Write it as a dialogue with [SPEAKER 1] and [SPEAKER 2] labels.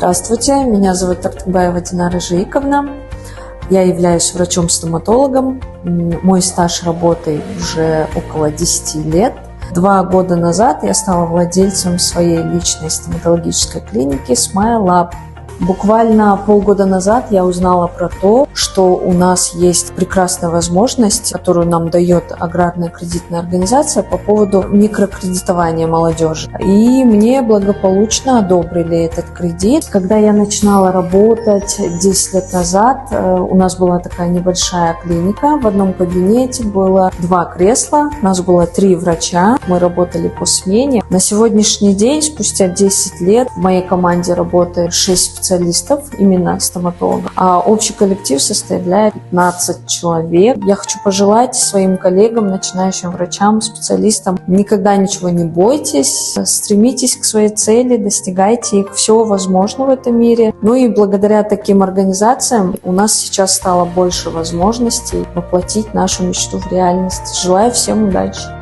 [SPEAKER 1] Здравствуйте, меня зовут Тартыкбаева Динара Жейковна. Я являюсь врачом-стоматологом. Мой стаж работы уже около 10 лет. 2 года назад я стала владельцем своей личной стоматологической клиники Smile Lab. Буквально полгода назад я узнала про то, что у нас есть прекрасная возможность, которую нам дает аграрная кредитная организация по поводу микрокредитования молодежи. И мне благополучно одобрили этот кредит. Когда я начинала работать 10 лет назад, у нас была такая небольшая клиника. В одном кабинете было 2 кресла, у нас было 3 врача, мы работали по смене. На сегодняшний день, спустя 10 лет, в моей команде работает 6 специалистов, именно стоматологов, а общий коллектив составляет 15 человек. Я хочу пожелать своим коллегам, начинающим врачам, специалистам: никогда ничего не бойтесь, стремитесь к своей цели, достигайте их, все возможно в этом мире. Ну и благодаря таким организациям у нас сейчас стало больше возможностей воплотить нашу мечту в реальность. Желаю всем удачи!